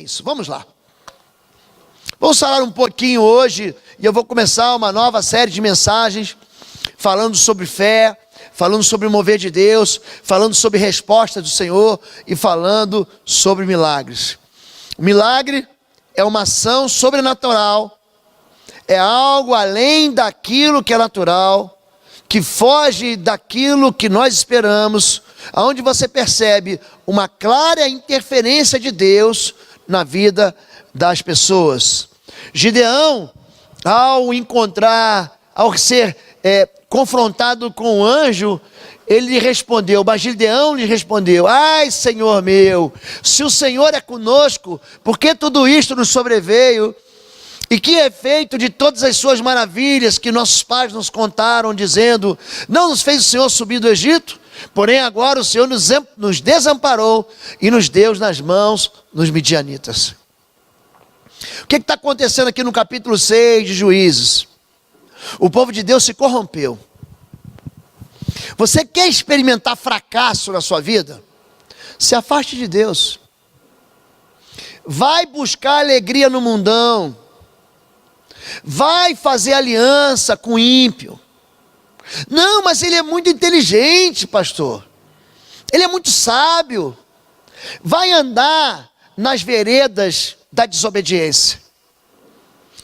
isso? Vamos lá. Vamos falar um pouquinho hoje, e eu vou começar uma nova série de mensagens, falando sobre fé, falando sobre o mover de Deus, falando sobre resposta do Senhor e falando sobre milagres. O milagre é uma ação sobrenatural, é algo além daquilo que é natural, que foge daquilo que nós esperamos, onde você percebe uma clara interferência de Deus na vida das pessoas. Gideão, ao ser confrontado com o anjo, ele lhe respondeu, mas Gideão lhe respondeu: ai, Senhor meu, se o Senhor é conosco, por que tudo isto nos sobreveio? E que efeito de todas as suas maravilhas que nossos pais nos contaram, dizendo: não nos fez o Senhor subir do Egito? Porém agora o Senhor nos desamparou e nos deu nas mãos dos midianitas. O que está acontecendo aqui no capítulo 6 de Juízes? O povo de Deus se corrompeu. Você quer experimentar fracasso na sua vida? Se afaste de Deus. Vai buscar alegria no mundão. Vai fazer aliança com o ímpio. Não, mas ele é muito inteligente, pastor. Ele é muito sábio. Vai andar nas veredas da desobediência.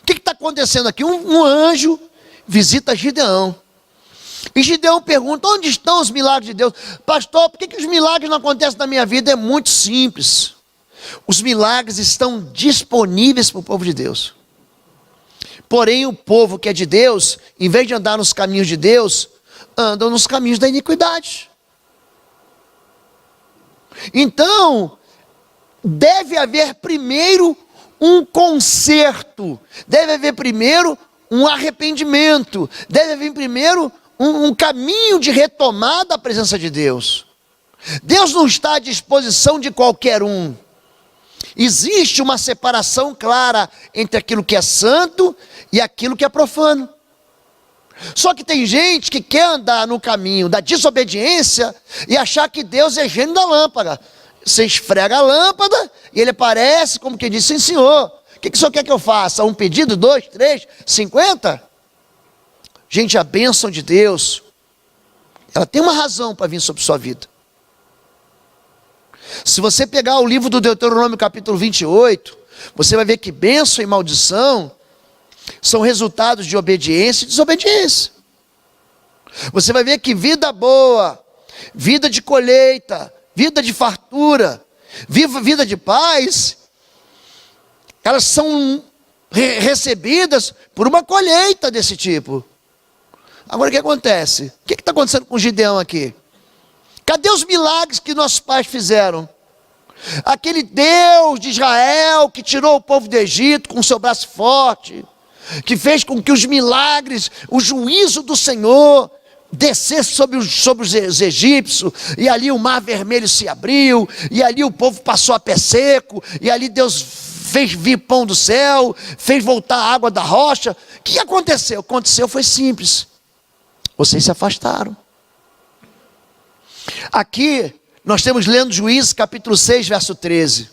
O que está acontecendo aqui? Um anjo visita Gideão. E Gideão pergunta: onde estão os milagres de Deus? Pastor, por que os milagres não acontecem na minha vida? É muito simples. Os milagres estão disponíveis para o povo de Deus. Porém, o povo que é de Deus, em vez de andar nos caminhos de Deus, andam nos caminhos da iniquidade. Então, deve haver primeiro um conserto, deve haver primeiro um arrependimento, deve haver primeiro um caminho de retomada à presença de Deus. Deus não está à disposição de qualquer um. Existe uma separação clara entre aquilo que é santo e aquilo que é profano. Só que tem gente que quer andar no caminho da desobediência e achar que Deus é gênio da lâmpada. Você esfrega a lâmpada e ele aparece como que diz: sim, senhor, o que o senhor quer que eu faça? Um pedido, 2, 3, 50? Gente, a bênção de Deus, ela tem uma razão para vir sobre sua vida. Se você pegar o livro do Deuteronômio capítulo 28, você vai ver que bênção e maldição são resultados de obediência e desobediência. Você vai ver que vida boa, vida de colheita, vida de fartura, vida de paz, elas são recebidas por uma colheita desse tipo. Agora o que acontece? O que está acontecendo com Gideão aqui? Cadê os milagres que nossos pais fizeram? Aquele Deus de Israel que tirou o povo do Egito com o seu braço forte, que fez com que os milagres, o juízo do Senhor descesse sobre os egípcios, e ali o mar vermelho se abriu, e ali o povo passou a pé seco, e ali Deus fez vir pão do céu, fez voltar a água da rocha. O que aconteceu? Aconteceu foi simples: vocês se afastaram. Aqui nós temos lendo Juízes capítulo 6 verso 13.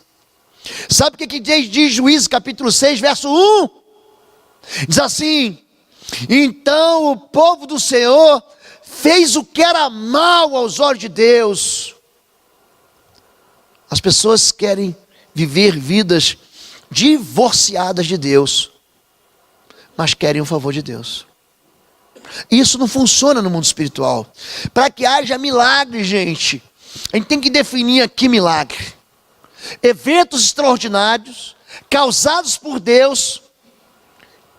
Sabe o que diz Juízes capítulo 6 verso 1? Diz assim: então o povo do Senhor fez o que era mal aos olhos de Deus. As pessoas querem viver vidas divorciadas de Deus, mas querem o favor de Deus. Isso não funciona no mundo espiritual. Para que haja milagre, gente, a gente tem que definir aqui milagre: eventos extraordinários, causados por Deus,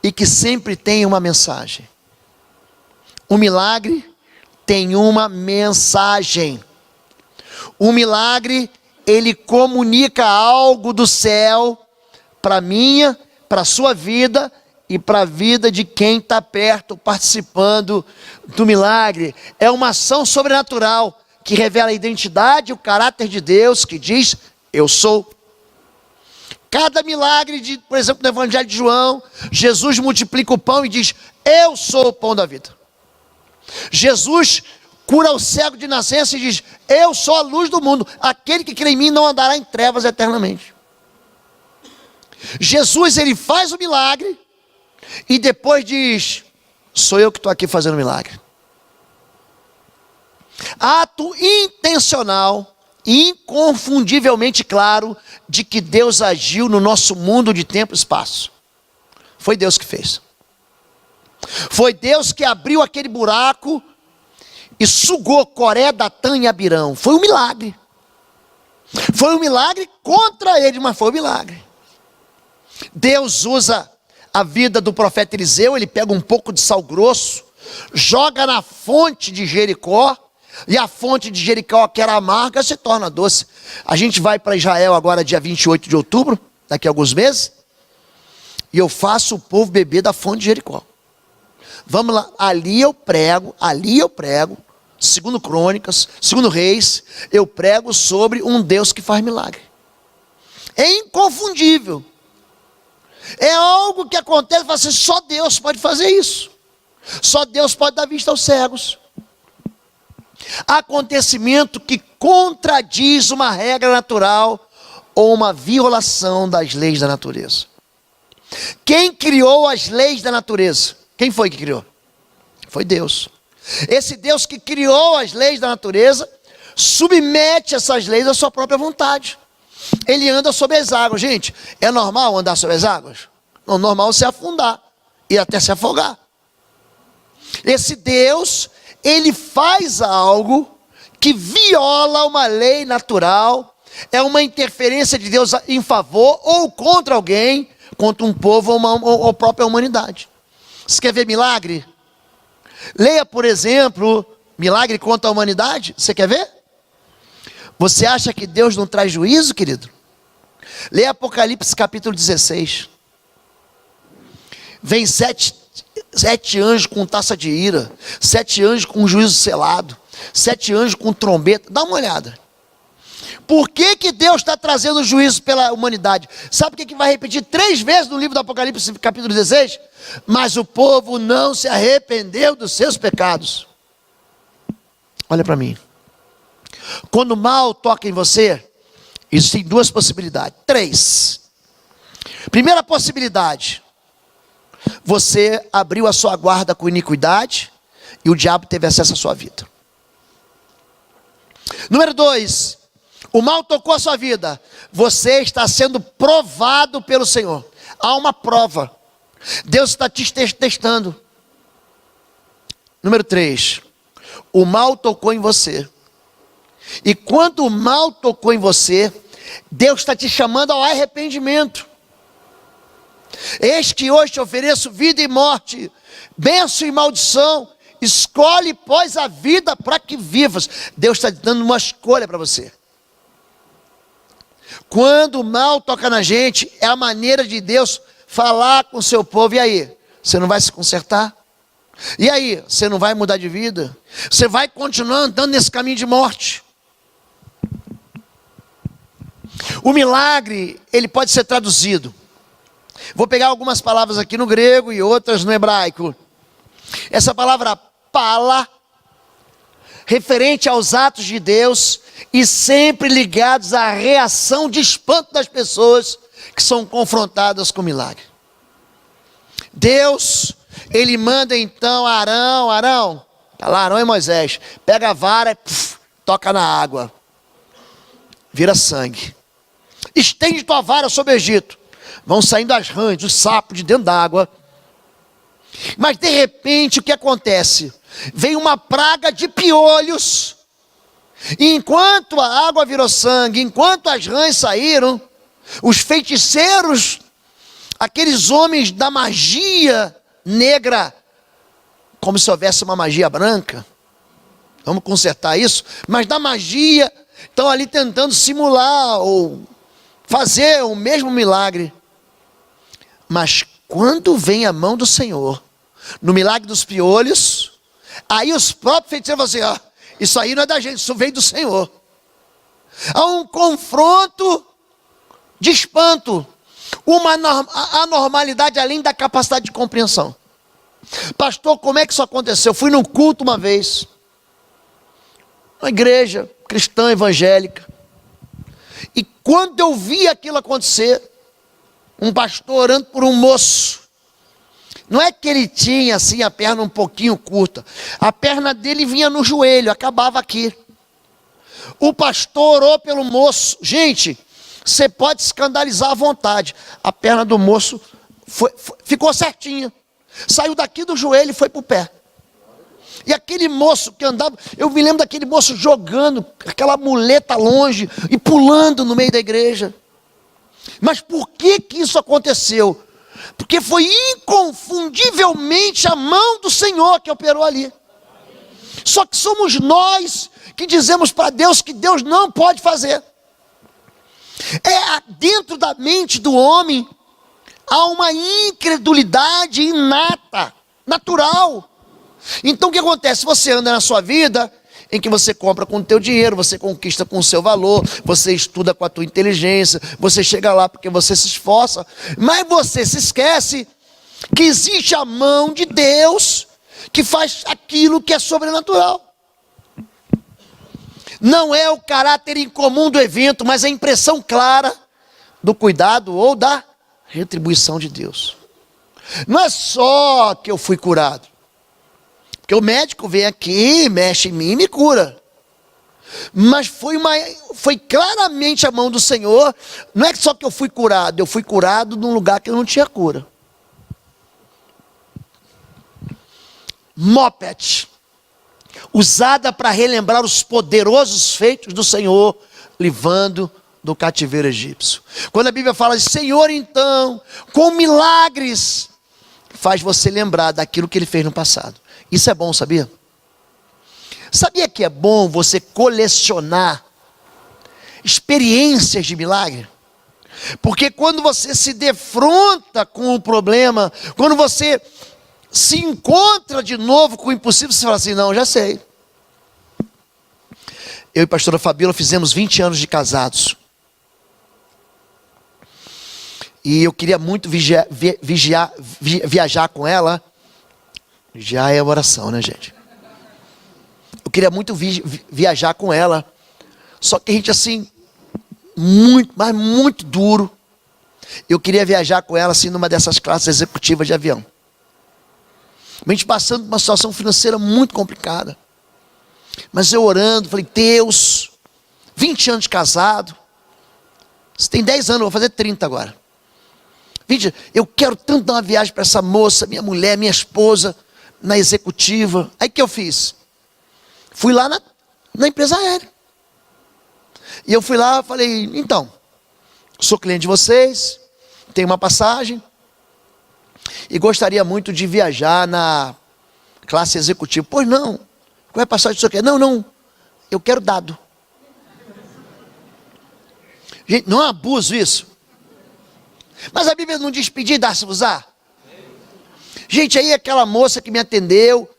e que sempre tem uma mensagem. O milagre tem uma mensagem. O milagre, ele comunica algo do céu para a minha, para a sua vida e para a vida de quem está perto, participando do milagre. É uma ação sobrenatural que revela a identidade e o caráter de Deus, que diz: eu sou. Cada milagre, por exemplo, no Evangelho de João, Jesus multiplica o pão e diz: eu sou o pão da vida. Jesus cura o cego de nascença e diz: eu sou a luz do mundo, aquele que crê em mim não andará em trevas eternamente. Jesus, ele faz o milagre e depois diz: sou eu que estou aqui fazendo o milagre. Ato intencional, inconfundivelmente claro, de que Deus agiu no nosso mundo de tempo e espaço. Foi Deus que fez. Foi Deus que abriu aquele buraco e sugou Coré, Datã e Abirão. Foi um milagre. Foi um milagre contra ele, mas foi um milagre. Deus usa a vida do profeta Eliseu. Ele pega um pouco de sal grosso, joga na fonte de Jericó, e a fonte de Jericó, que era amarga, se torna doce. A gente vai para Israel agora dia 28 de outubro, daqui a alguns meses, e eu faço o povo beber da fonte de Jericó. Vamos lá, ali eu prego, segundo Crônicas, segundo Reis, eu prego sobre um Deus que faz milagre. É inconfundível. É algo que acontece, fala assim, só Deus pode fazer isso. Só Deus pode dar vista aos cegos. Acontecimento que contradiz uma regra natural ou uma violação das leis da natureza. Quem criou as leis da natureza? Quem foi que criou? Foi Deus. Esse Deus que criou as leis da natureza submete essas leis à sua própria vontade. Ele anda sobre as águas. Gente, é normal andar sobre as águas? Não, normal é se afundar e até se afogar. Esse Deus, ele faz algo que viola uma lei natural, é uma interferência de Deus em favor ou contra alguém, contra um povo ou a própria humanidade. Você quer ver milagre? Leia, por exemplo, milagre contra a humanidade. Você quer ver? Você acha que Deus não traz juízo, querido? Leia Apocalipse capítulo 16. Vem sete anjos com taça de ira, 7 anjos com juízo selado, 7 anjos com trombeta. Dá uma olhada. Por que que Deus está trazendo juízo pela humanidade? Sabe o que vai repetir 3 vezes no livro do Apocalipse, capítulo 16? Mas o povo não se arrependeu dos seus pecados. Olha para mim. Quando o mal toca em você, existem 2 possibilidades. 3. Primeira possibilidade: você abriu a sua guarda com iniquidade e o diabo teve acesso à sua vida. Número 2, o mal tocou a sua vida, você está sendo provado pelo Senhor. Há uma prova, Deus está te testando. Número 3, o mal tocou em você, e quando o mal tocou em você, Deus está te chamando ao arrependimento. Eis que hoje te ofereço vida e morte, bênção e maldição. Escolhe, pois, a vida para que vivas. Deus está dando uma escolha para você. Quando o mal toca na gente, é a maneira de Deus falar com o seu povo. E aí? Você não vai se consertar? E aí? Você não vai mudar de vida? Você vai continuar andando nesse caminho de morte? O milagre, ele pode ser traduzido. Vou pegar algumas palavras aqui no grego e outras no hebraico. Essa palavra pala, referente aos atos de Deus e sempre ligados à reação de espanto das pessoas que são confrontadas com o milagre. Deus, ele manda então a Arão, tá lá, Arão e Moisés, pega a vara e toca na água, vira sangue. Estende tua vara sobre o Egito. Vão saindo as rãs, os sapos de dentro d'água. Mas de repente o que acontece? Vem uma praga de piolhos. E enquanto a água virou sangue, enquanto as rãs saíram, os feiticeiros, aqueles homens da magia negra, como se houvesse uma magia branca, vamos consertar isso, mas da magia, estão ali tentando simular ou fazer o mesmo milagre. Mas quando vem a mão do Senhor, no milagre dos piolhos, aí os próprios feiticeiros vão assim, isso aí não é da gente, isso veio do Senhor. Há um confronto de espanto, uma anormalidade além da capacidade de compreensão. Pastor, como é que isso aconteceu? Eu fui num culto uma vez, uma igreja cristã evangélica, e quando eu vi aquilo acontecer, um pastor orando por um moço. Não é que ele tinha assim a perna um pouquinho curta. A perna dele vinha no joelho, acabava aqui. O pastor orou pelo moço. Gente, você pode escandalizar à vontade. A perna do moço ficou certinha. Saiu daqui do joelho e foi para o pé. E aquele moço que andava, eu me lembro daquele moço jogando aquela muleta longe e pulando no meio da igreja. Mas por que isso aconteceu? Porque foi inconfundivelmente a mão do Senhor que operou ali. Só que somos nós que dizemos para Deus que Deus não pode fazer. Dentro da mente do homem há uma incredulidade inata, natural. Então o que acontece? Você anda na sua vida em que você compra com o teu dinheiro, você conquista com o seu valor, você estuda com a tua inteligência, você chega lá porque você se esforça, mas você se esquece que existe a mão de Deus que faz aquilo que é sobrenatural. Não é o caráter incomum do evento, mas a impressão clara do cuidado ou da retribuição de Deus. Não é só que eu fui curado. Porque o médico vem aqui, mexe em mim e me cura. Mas foi claramente a mão do Senhor. Não é só que eu fui curado num lugar que eu não tinha cura. Moped, usada para relembrar os poderosos feitos do Senhor, livrando do cativeiro egípcio. Quando a Bíblia fala de Senhor, então, com milagres, faz você lembrar daquilo que Ele fez no passado. Isso é bom, sabia? Sabia que é bom você colecionar experiências de milagre? Porque quando você se defronta com o problema, quando você se encontra de novo com o impossível, você fala assim, não, já sei. Eu e a pastora Fabíola fizemos 20 anos de casados. E eu queria muito viajar com ela. Já é oração, né, gente? Eu queria muito viajar com ela. Só que a gente assim, muito duro. Eu queria viajar com ela assim numa dessas classes executivas de avião. A gente passando por uma situação financeira muito complicada. Mas eu orando, falei, Deus, 20 anos de casado. Você tem 10 anos, eu vou fazer 30 agora. 20, eu quero tanto dar uma viagem para essa moça, minha mulher, minha esposa, na executiva. Aí que eu fiz? Fui lá na empresa aérea. E eu fui lá, falei, então, sou cliente de vocês, tenho uma passagem e gostaria muito de viajar na classe executiva. Pois não, qual é a passagem que você quer? Não, eu quero dado. Gente, não é um abuso isso? Mas a Bíblia não diz pedir e dar-se-vos-á? Gente, aí aquela moça que me atendeu,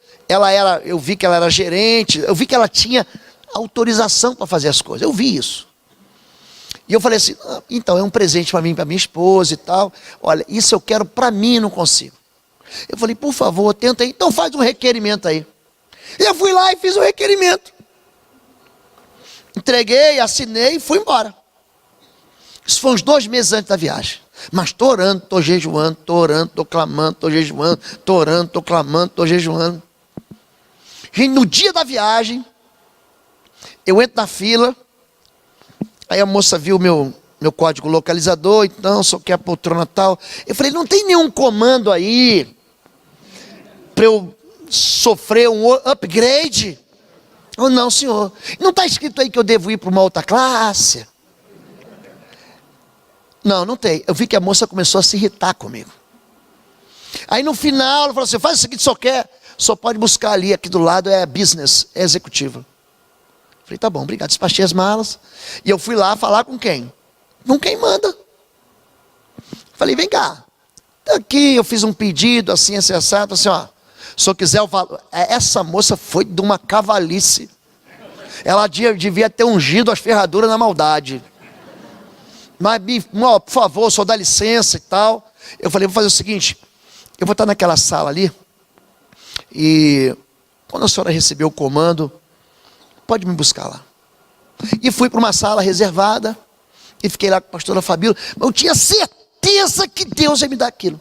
eu vi que ela era gerente, eu vi que ela tinha autorização para fazer as coisas, eu vi isso. E eu falei assim, então é um presente para mim, para minha esposa e tal. Olha, isso eu quero para mim e não consigo. Eu falei, por favor, tenta aí, então faz um requerimento aí. E eu fui lá e fiz o requerimento. Entreguei, assinei e fui embora. Isso foi uns 2 meses antes da viagem. Mas estou orando, estou jejuando, estou orando, estou clamando, estou jejuando, estou orando, estou clamando, estou jejuando. Gente, no dia da viagem, eu entro na fila, aí a moça viu meu código localizador, então, só que a poltrona tal. Eu falei, não tem nenhum comando aí para eu sofrer um upgrade? Oh, não, senhor. Não está escrito aí que eu devo ir para uma outra classe? Não tem. Eu vi que a moça começou a se irritar comigo. Aí no final, ela falou assim, faz o seguinte, só pode buscar ali, aqui do lado é business, é executiva. Falei, tá bom, obrigado. Despachei as malas. E eu fui lá falar com quem? Com quem manda. Falei, vem cá. Aqui eu fiz um pedido, assim, assado, assim, ó. Se eu quiser, eu falo. Essa moça foi de uma cavalice. Ela devia ter ungido as ferraduras na maldade. Mas, por favor, só dá licença e tal. Eu falei, vou fazer o seguinte, eu vou estar naquela sala ali, e quando a senhora receber o comando, pode me buscar lá. E fui para uma sala reservada, e fiquei lá com a pastora Fabíola, mas eu tinha certeza certeza que Deus vai me dar aquilo.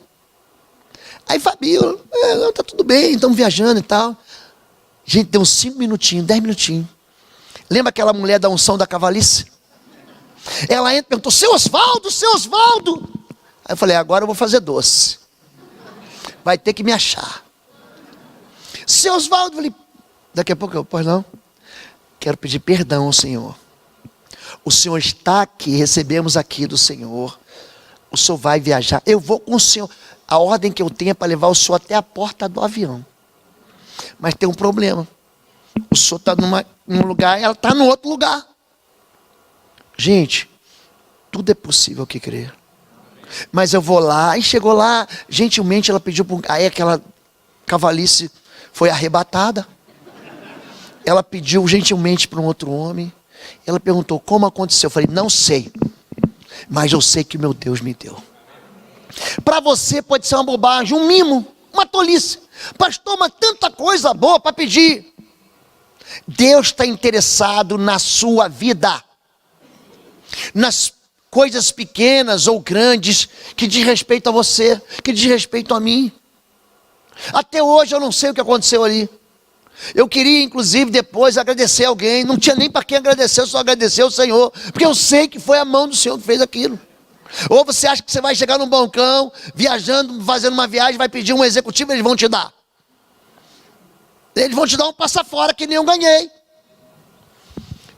Aí Fabiola, tá tudo bem, estamos viajando e tal. Gente, deu uns 5 minutinhos, 10 minutinhos. Lembra aquela mulher da unção da cavalice? Ela entra e perguntou, seu Osvaldo, seu Osvaldo. Aí eu falei, agora eu vou fazer doce. Vai ter que me achar. Seu Osvaldo, falei, daqui a pouco eu, pois não? Quero pedir perdão ao Senhor. O Senhor está aqui, recebemos aqui do Senhor. O Senhor vai viajar, eu vou com o Senhor. A ordem que eu tenho é para levar o Senhor até a porta do avião. Mas tem um problema. O Senhor está num lugar, ela está no outro lugar. Gente, tudo é possível que crer. Mas eu vou lá, e chegou lá, gentilmente ela pediu, aí aquela cavalice foi arrebatada. Ela pediu gentilmente para um outro homem. Ela perguntou, como aconteceu? Eu falei, não sei. Mas eu sei que o meu Deus me deu. Para você pode ser uma bobagem, um mimo, uma tolice. Pastor, mas tanta coisa boa para pedir. Deus está interessado na sua vida. Nas coisas pequenas ou grandes que diz respeito a você, que diz respeito a mim. Até hoje eu não sei o que aconteceu ali. Eu queria inclusive depois agradecer alguém, não tinha nem para quem agradecer, eu só agradecer ao Senhor, porque eu sei que foi a mão do Senhor que fez aquilo. Ou você acha que você vai chegar num balcão, viajando, fazendo uma viagem, vai pedir um executivo, eles vão te dar. Eles vão te dar um passa fora que nem eu ganhei.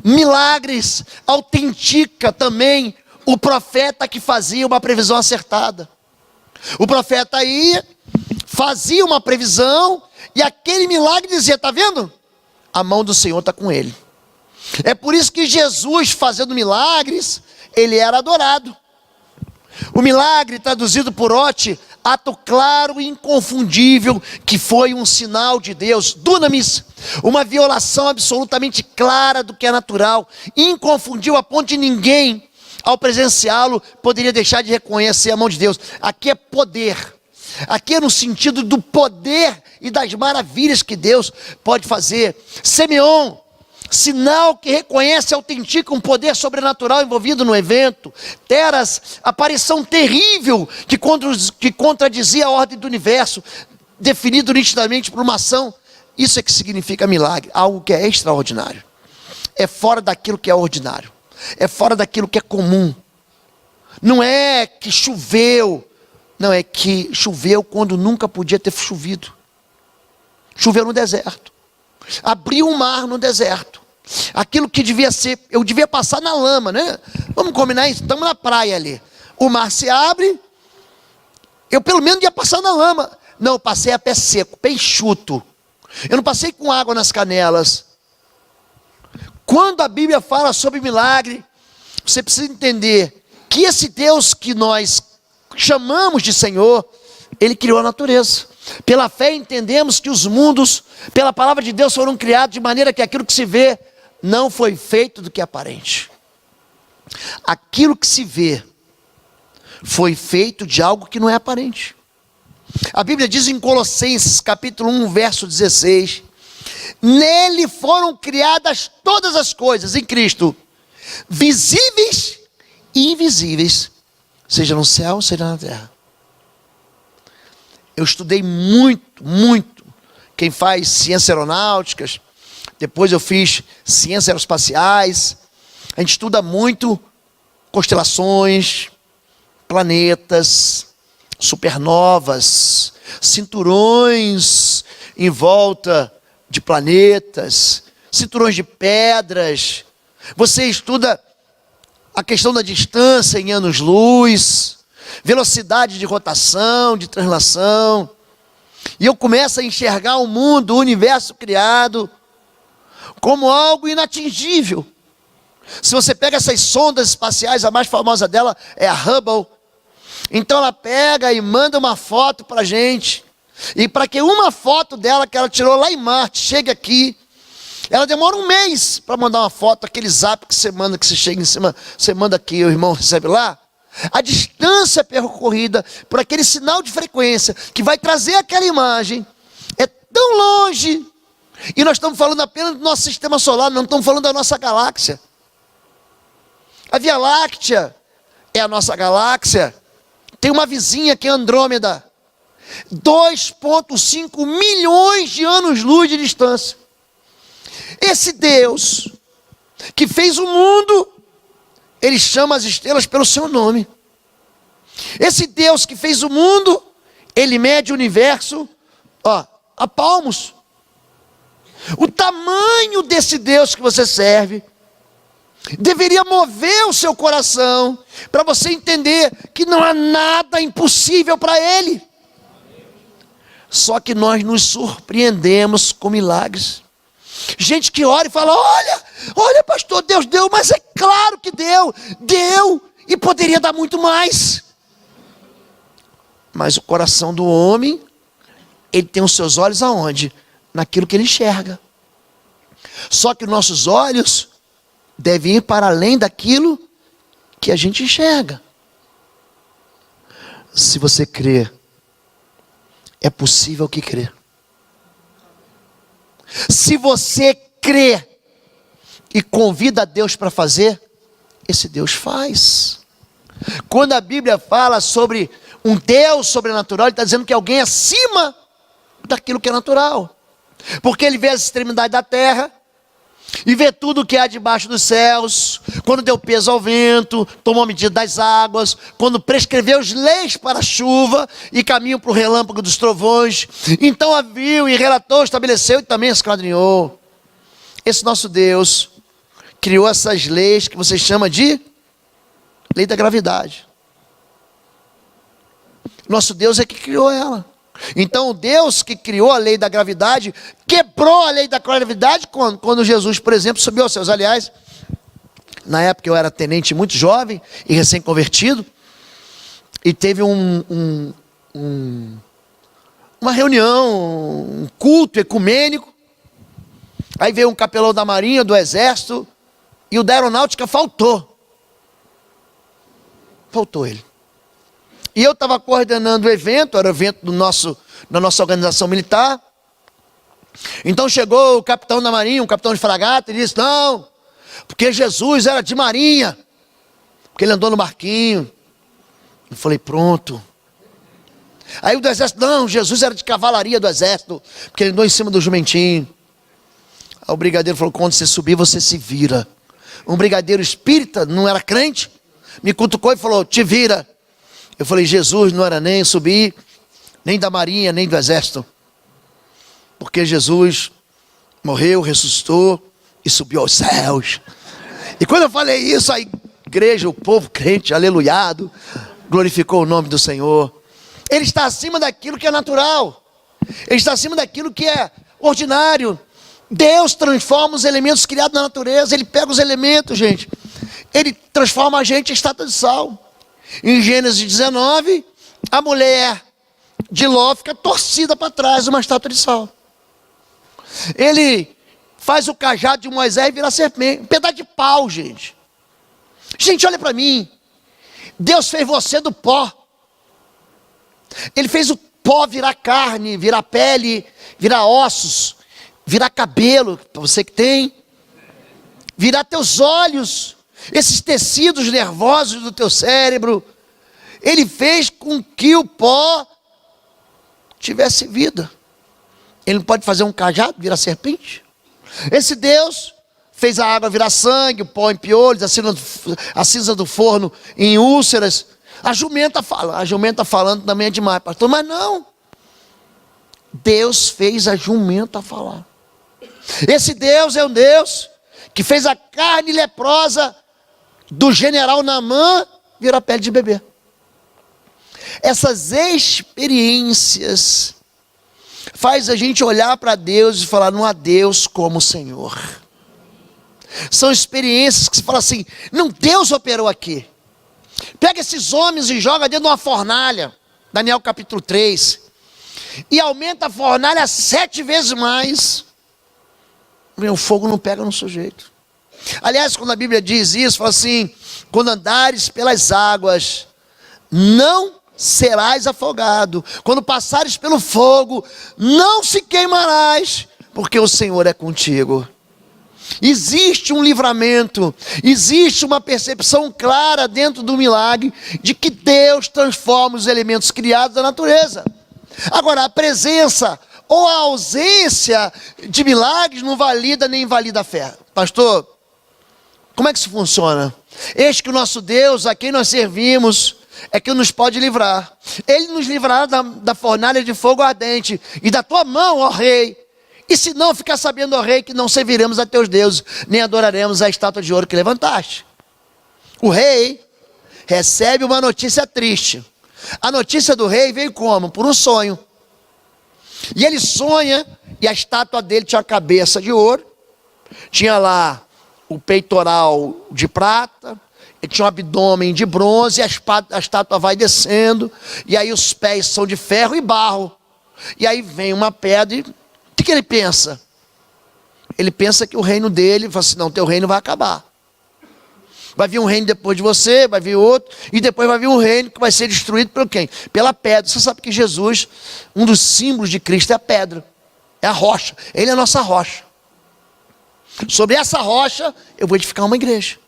Milagres autentica também o profeta que fazia uma previsão acertada. O profeta ia, fazia uma previsão, e aquele milagre dizia, está vendo? A mão do Senhor está com ele. É por isso que Jesus, fazendo milagres, ele era adorado. O milagre, traduzido por Ote, ato claro e inconfundível, que foi um sinal de Deus, dunamis, uma violação absolutamente clara do que é natural, inconfundível a ponto de ninguém, ao presenciá-lo, poderia deixar de reconhecer a mão de Deus. Aqui é poder, aqui é no sentido do poder e das maravilhas que Deus pode fazer. Semeon, sinal que reconhece e autentica um poder sobrenatural envolvido no evento. Teras, aparição terrível que contradizia a ordem do universo, definido nitidamente por uma ação. Isso é que significa milagre, algo que é extraordinário. É fora daquilo que é ordinário, é fora daquilo que é comum. Não é que choveu, não, é que choveu quando nunca podia ter chovido. Choveu no deserto, abriu o mar no deserto. Aquilo que devia ser, eu devia passar na lama, né? Vamos combinar isso, estamos na praia ali. O mar se abre, eu pelo menos ia passar na lama. Não, eu passei a pé seco, pé enxuto. Eu não passei com água nas canelas. Quando a Bíblia fala sobre milagre, você precisa entender que esse Deus que nós chamamos de Senhor, Ele criou a natureza. Pela fé entendemos que os mundos, pela palavra de Deus, foram criados de maneira que aquilo que se vê não foi feito do que é aparente. Aquilo que se vê foi feito de algo que não é aparente. A Bíblia diz em Colossenses capítulo 1, verso 16, nele foram criadas todas as coisas, em Cristo, visíveis e invisíveis, seja no céu, seja na terra. Eu estudei muito, quem faz ciências aeronáuticas, depois eu fiz ciências aeroespaciais, a gente estuda muito constelações, planetas, supernovas, cinturões em volta de planetas, cinturões de pedras. Você estuda a questão da distância em anos-luz, velocidade de rotação, de translação. E eu começo a enxergar o mundo, o universo criado, como algo inatingível. Se você pega essas sondas espaciais, a mais famosa dela é a Hubble. Então ela pega e manda uma foto para a gente. E para que uma foto dela que ela tirou lá em Marte chegue aqui, ela demora um mês para mandar uma foto, aquele zap que você manda, que você chega em cima, você manda aqui, o irmão recebe lá. A distância percorrida por aquele sinal de frequência que vai trazer aquela imagem é tão longe. E nós estamos falando apenas do nosso sistema solar, não estamos falando da nossa galáxia. A Via Láctea é a nossa galáxia, tem uma vizinha que é Andrômeda, 2,5 milhões de anos-luz de distância. Esse Deus que fez o mundo, Ele chama as estrelas pelo seu nome. Esse Deus que fez o mundo, Ele mede o universo, a palmos. O tamanho desse Deus que você serve deveria mover o seu coração para você entender que não há nada impossível para Ele. Só que nós nos surpreendemos com milagres. Gente que ora e fala: olha pastor, Deus deu, mas é claro que deu e poderia dar muito mais. Mas o coração do homem, ele tem os seus olhos aonde? Naquilo que ele enxerga. Só que nossos olhos devem ir para além daquilo que a gente enxerga. Se você crê, é possível que crê. Se você crê e convida a Deus para fazer, esse Deus faz. Quando a Bíblia fala sobre um Deus sobrenatural, Ele está dizendo que é alguém acima daquilo que é natural. Porque Ele vê as extremidades da terra e vê tudo o que há debaixo dos céus. Quando deu peso ao vento, tomou medida das águas, quando prescreveu as leis para a chuva e caminho para o relâmpago dos trovões, então a viu e relatou, estabeleceu e também esquadrinhou. Esse nosso Deus criou essas leis que você chama de lei da gravidade. Nosso Deus é que criou ela. Então o Deus que criou a lei da gravidade quebrou a lei da gravidade quando Jesus, por exemplo, subiu aos céus. Aliás, na época eu era tenente muito jovem e recém-convertido, e teve uma reunião, um culto ecumênico. Aí veio um capelão da Marinha, do Exército, e o da Aeronáutica faltou ele. E eu estava coordenando o evento, era o evento da nossa organização militar. Então chegou o capitão da Marinha, um capitão de fragata, e disse: não, porque Jesus era de marinha, porque ele andou no barquinho. Eu falei: pronto. Aí o do exército: não, Jesus era de cavalaria do exército, porque ele andou em cima do jumentinho. Aí o brigadeiro falou: quando você subir, você se vira. Um brigadeiro espírita, não era crente, me cutucou e falou: te vira. Eu falei: Jesus não era nem subir, nem da marinha, nem do exército. Porque Jesus morreu, ressuscitou e subiu aos céus. E quando eu falei isso, a igreja, o povo crente, aleluiado, glorificou o nome do Senhor. Ele está acima daquilo que é natural. Ele está acima daquilo que é ordinário. Deus transforma os elementos criados na natureza. Ele pega os elementos, gente. Ele transforma a gente em estátua de sal. Em Gênesis 19, a mulher de Ló fica torcida para trás, uma estátua de sal. Ele faz o cajado de Moisés e vira serpente, um pedaço de pau, gente. Gente, olha para mim. Deus fez você do pó. Ele fez o pó virar carne, virar pele, virar ossos, virar cabelo, para você que tem, virar teus olhos, esses tecidos nervosos do teu cérebro. Ele fez com que o pó tivesse vida. Ele não pode fazer um cajado virar serpente? Esse Deus fez a água virar sangue, o pó em piolhos, a cinza do forno em úlceras. A jumenta falando também é demais, pastor, mas não. Deus fez a jumenta falar. Esse Deus é um Deus que fez a carne leprosa do general Naamã virar pele de bebê. Essas experiências faz a gente olhar para Deus e falar: não há Deus como o Senhor. São experiências que se fala assim: não, Deus operou aqui. Pega esses homens e joga dentro de uma fornalha, Daniel capítulo 3, e aumenta a fornalha 7 vezes mais. O fogo não pega no sujeito. Aliás, quando a Bíblia diz isso, fala assim: quando andares pelas águas, não serás afogado. Quando passares pelo fogo, não se queimarás, porque o Senhor é contigo. Existe um livramento, existe uma percepção clara dentro do milagre de que Deus transforma os elementos criados da natureza. Agora, a presença ou a ausência de milagres não valida nem invalida a fé. Pastor, como é que isso funciona? Eis que o nosso Deus, a quem nós servimos, é que nos pode livrar. Ele nos livrará da fornalha de fogo ardente e da tua mão, ó rei. E se não, ficar sabendo, ó rei, que não serviremos a teus deuses, nem adoraremos a estátua de ouro que levantaste. O rei recebe uma notícia triste. A notícia do rei veio como? Por um sonho. E ele sonha, e a estátua dele tinha a cabeça de ouro, tinha lá o peitoral de prata, ele tinha um abdômen de bronze, e a estátua vai descendo, e aí os pés são de ferro e barro. E aí vem uma pedra e... O que ele pensa? Ele pensa que o reino dele, fala assim, não, teu reino vai acabar. Vai vir um reino depois de você, vai vir outro, e depois vai vir um reino que vai ser destruído por quem? Pela pedra. Você sabe que Jesus, um dos símbolos de Cristo é a pedra, é a rocha. Ele é a nossa rocha. Sobre essa rocha, eu vou edificar uma igreja.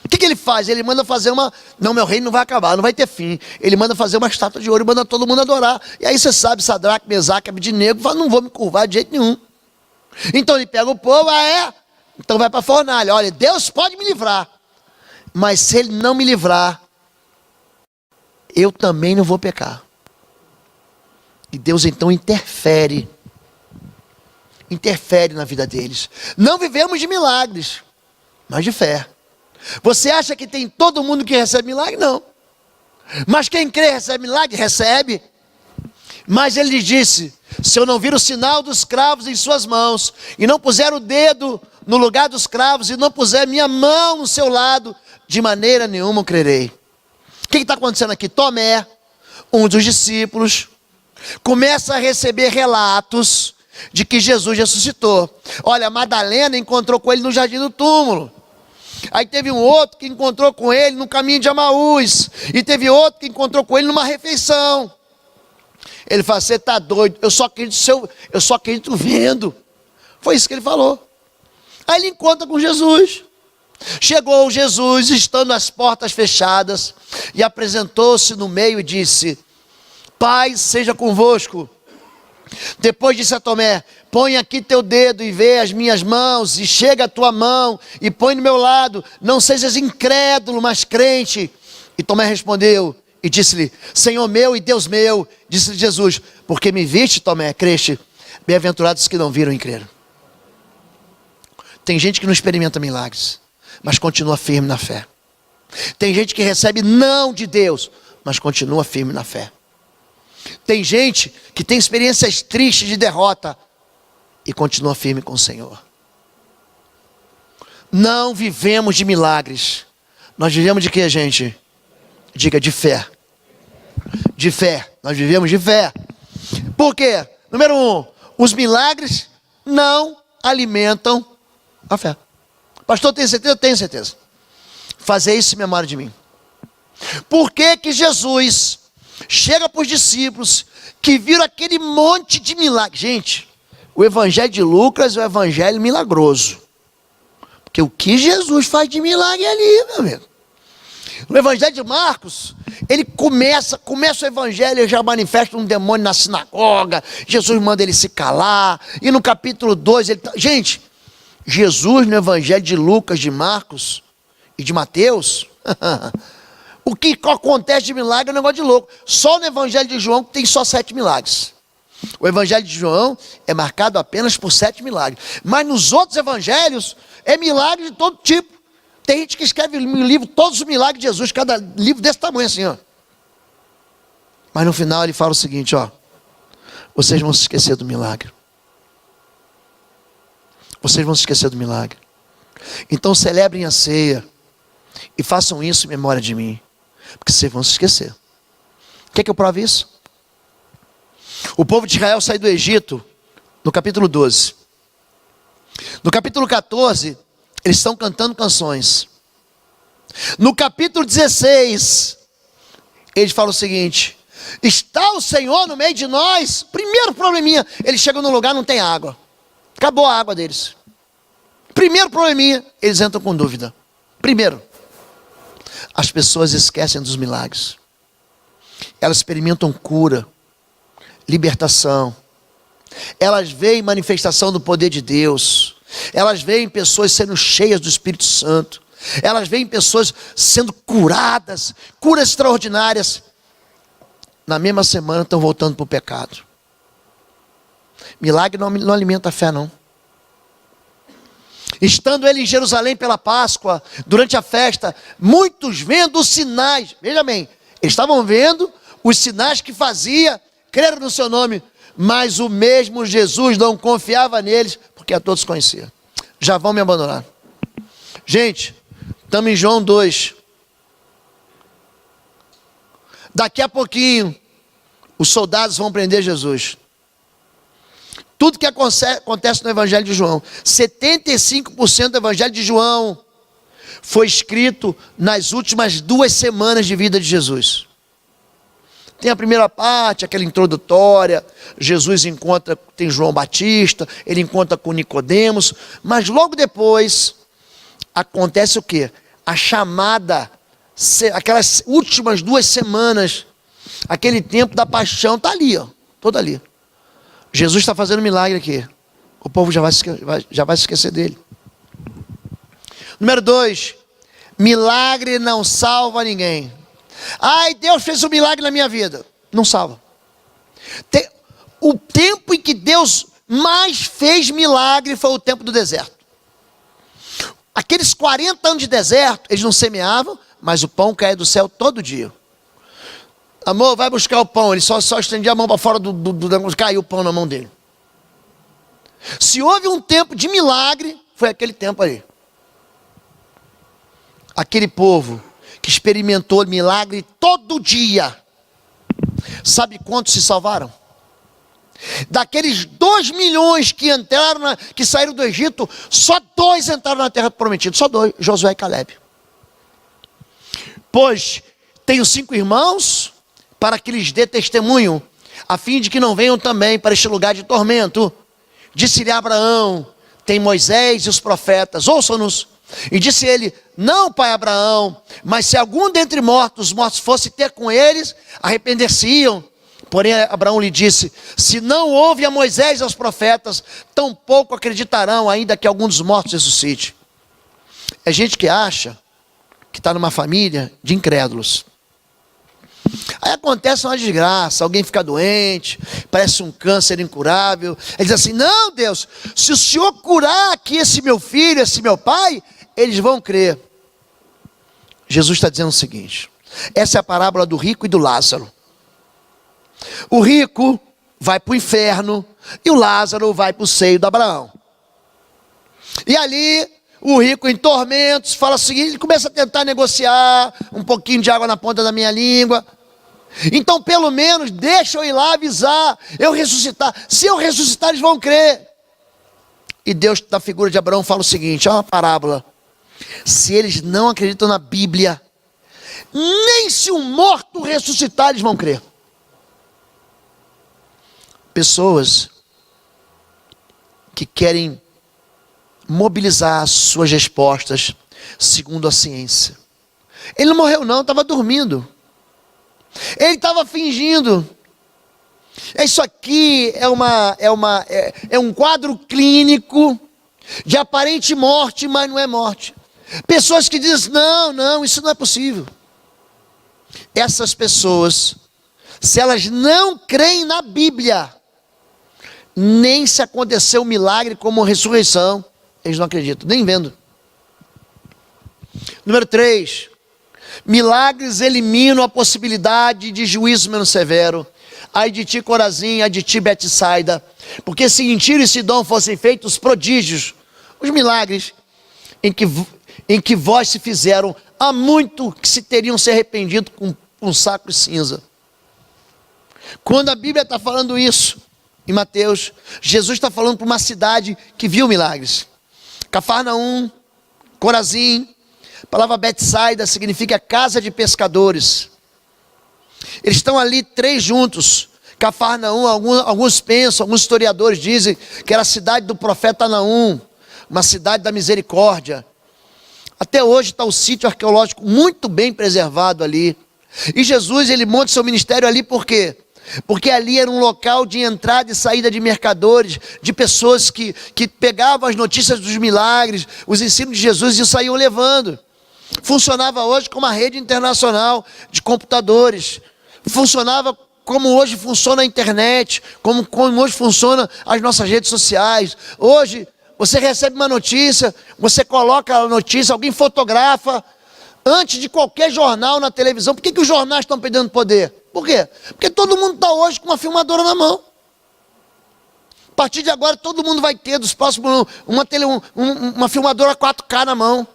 O que ele faz? Ele manda fazer uma... Não, meu reino não vai acabar, não vai ter fim. Ele manda fazer uma estátua de ouro e manda todo mundo adorar. E aí você sabe, Sadraque, Mesaque, Abednego, fala, não vou me curvar de jeito nenhum. Então ele pega o povo, então vai para a fornalha. Olha, Deus pode me livrar. Mas se ele não me livrar, eu também não vou pecar. E Deus então interfere na vida deles. Não vivemos de milagres, mas de fé. Você acha que tem todo mundo que recebe milagre? Não. Mas quem crê recebe milagre? Recebe. Mas ele lhes disse, se eu não vir o sinal dos cravos em suas mãos, e não puser o dedo no lugar dos cravos, e não puser minha mão no seu lado, de maneira nenhuma eu crerei. O que está acontecendo aqui? Tomé, um dos discípulos, começa a receber relatos de que Jesus ressuscitou. Olha, Madalena encontrou com ele no jardim do túmulo. Aí teve um outro que encontrou com ele no caminho de Amaús. E teve outro que encontrou com ele numa refeição. Ele fala, você está doido, eu só acredito vendo. Foi isso que ele falou. Aí ele encontra com Jesus. Chegou Jesus, estando as portas fechadas, e apresentou-se no meio e disse, paz seja convosco. Depois disse a Tomé, põe aqui teu dedo e vê as minhas mãos, e chega a tua mão e põe no meu lado, não sejas incrédulo, mas crente. E Tomé respondeu e disse-lhe, Senhor meu e Deus meu. Disse-lhe Jesus, porque me viste, Tomé, creste, bem-aventurados que não viram e creram. Tem gente que não experimenta milagres, mas continua firme na fé. Tem gente que recebe não de Deus, mas continua firme na fé. Tem gente que tem experiências tristes de derrota e continua firme com o Senhor. Não vivemos de milagres. Nós vivemos de quê, gente? Diga, de fé. De fé. Nós vivemos de fé. Por quê? Número 1, os milagres não alimentam a fé. Pastor, tem certeza? Eu tenho certeza. Fazer isso em memória de mim. Por que que Jesus chega para os discípulos que viram aquele monte de milagres? Gente, o evangelho de Lucas é o evangelho milagroso. Porque o que Jesus faz de milagre ali, meu amigo. No evangelho de Marcos, ele começa o evangelho, ele já manifesta um demônio na sinagoga, Jesus manda ele se calar, e no capítulo 2, gente, Jesus no evangelho de Lucas, de Marcos e de Mateus, o que acontece de milagre é um negócio de louco. Só no evangelho de João tem só 7 milagres. O evangelho de João é marcado apenas por 7 milagres. Mas nos outros evangelhos, é milagre de todo tipo. Tem gente que escreve no livro todos os milagres de Jesus, cada livro desse tamanho assim, ó. Mas no final ele fala o seguinte, ó. Vocês vão se esquecer do milagre. Vocês vão se esquecer do milagre. Então celebrem a ceia e façam isso em memória de mim, porque vocês vão se esquecer. Quer que eu prove isso? O povo de Israel sai do Egito no capítulo 12. No capítulo 14, eles estão cantando canções. No capítulo 16, eles falam o seguinte: está o Senhor no meio de nós? Primeiro probleminha, eles chegam num lugar, não tem água. Acabou a água deles. Primeiro probleminha, eles entram com dúvida. Primeiro, as pessoas esquecem dos milagres. Elas experimentam cura, libertação. Elas veem manifestação do poder de Deus. Elas veem pessoas sendo cheias do Espírito Santo. Elas veem pessoas sendo curadas, curas extraordinárias. Na mesma semana estão voltando para o pecado. Milagre não alimenta a fé, não. Estando ele em Jerusalém pela Páscoa, durante a festa, muitos vendo os sinais. Veja bem, eles estavam vendo os sinais que fazia, creram no seu nome, mas o mesmo Jesus não confiava neles, porque a todos conhecia. Já vão me abandonar. Gente, estamos em João 2. Daqui a pouquinho, os soldados vão prender Jesus. Tudo que acontece no Evangelho de João, 75% do Evangelho de João foi escrito nas últimas 2 semanas de vida de Jesus. Tem a primeira parte, aquela introdutória, Jesus encontra, tem João Batista, ele encontra com Nicodemos, mas logo depois acontece o quê? A chamada, aquelas últimas 2 semanas, aquele tempo da paixão, está ali, ó, todo ali. Jesus está fazendo milagre aqui. O povo já vai se esquecer dele. Número 2. Milagre não salva ninguém. Ai, Deus fez um milagre na minha vida. Não salva. O tempo em que Deus mais fez milagre foi o tempo do deserto. Aqueles 40 anos de deserto, eles não semeavam, mas o pão caía do céu todo dia. Amor, vai buscar o pão. Ele só estendia a mão para fora caiu o pão na mão dele. Se houve um tempo de milagre, foi aquele tempo ali. Aquele povo que experimentou milagre todo dia. Sabe quantos se salvaram? Daqueles 2 milhões que entraram, que saíram do Egito, só 2 entraram na terra prometida. Só 2, Josué e Caleb. Pois tenho 5 irmãos, para que lhes dê testemunho, a fim de que não venham também para este lugar de tormento. Disse-lhe Abraão, tem Moisés e os profetas, ouçam-nos. E disse ele, não, pai Abraão, mas se algum dentre os mortos fosse ter com eles, arrepender-se-iam. Porém Abraão lhe disse, se não houve a Moisés e aos profetas, tampouco acreditarão, ainda que algum dos mortos ressuscite. É gente que acha que está numa família de incrédulos. Aí acontece uma desgraça, alguém fica doente, parece um câncer incurável. Ele diz assim, não Deus, se o Senhor curar aqui esse meu filho, esse meu pai, eles vão crer. Jesus está dizendo o seguinte, essa é a parábola do rico e do Lázaro. O rico vai para o inferno e o Lázaro vai para o seio de Abraão. E ali, o rico em tormentos, fala o seguinte, ele começa a tentar negociar, um pouquinho de água na ponta da minha língua. Então pelo menos deixa eu ir lá avisar, eu ressuscitar. Se eu ressuscitar eles vão crer. E Deus na figura de Abraão fala o seguinte, é uma parábola. Se eles não acreditam na Bíblia, nem se um morto ressuscitar eles vão crer. Pessoas que querem mobilizar suas respostas segundo a ciência. Ele não morreu não, estava dormindo. Ele estava fingindo. Isso aqui é um quadro clínico de aparente morte, mas não é morte. Pessoas que dizem, não, isso não é possível. Essas pessoas, se elas não creem na Bíblia, nem se aconteceu um milagre como a ressurreição, eles não acreditam, nem vendo. Número 3. Milagres eliminam a possibilidade de juízo menos severo. Ai de ti, Corazim, ai de ti, Betsaida. Porque se em Tiro e Sidom fossem feitos prodígios, os milagres em que vós se fizeram, há muito que se teriam se arrependido com um saco de cinza. Quando a Bíblia está falando isso, em Mateus, Jesus está falando para uma cidade que viu milagres. Cafarnaum, Corazim, a palavra Betsaida significa casa de pescadores. Eles estão ali 3 juntos. Cafarnaum, alguns pensam, alguns historiadores dizem que era a cidade do profeta Naum. uma cidade da misericórdia. Até hoje está o sítio arqueológico muito bem preservado ali. E Jesus, ele monta seu ministério ali por quê? Porque ali era um local de entrada e saída de mercadores, de pessoas que pegavam as notícias dos milagres, os ensinos de Jesus e saíam levando. Funcionava hoje como uma rede internacional de computadores. Funcionava como hoje funciona a internet, como hoje funciona as nossas redes sociais. Hoje, você recebe uma notícia, você coloca a notícia, alguém fotografa, antes de qualquer jornal na televisão. Por que os jornais estão perdendo poder? Por quê? Porque todo mundo está hoje com uma filmadora na mão. A partir de agora, todo mundo vai ter, dos próximos, uma filmadora 4K na mão.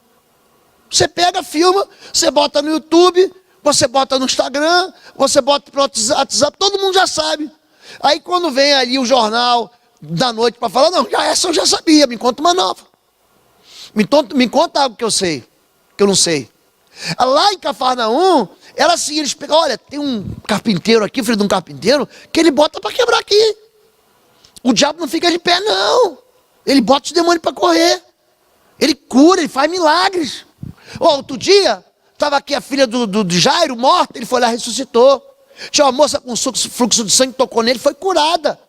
Você pega, filma, você bota no YouTube, você bota no Instagram, você bota no WhatsApp, todo mundo já sabe. Aí quando vem ali o jornal da noite para falar, não, essa eu já sabia, me conta uma nova. Me conta algo que eu sei, que eu não sei. Lá em Cafarnaum, era assim, eles pegam, olha, tem um carpinteiro aqui, filho de um carpinteiro, que ele bota para quebrar aqui. O diabo não fica de pé, não. Ele bota os demônios para correr. Ele cura, ele faz milagres. Outro dia, estava aqui a filha do Jairo, morta, ele foi lá e ressuscitou. Tinha uma moça com fluxo de sangue, tocou nele, foi curada.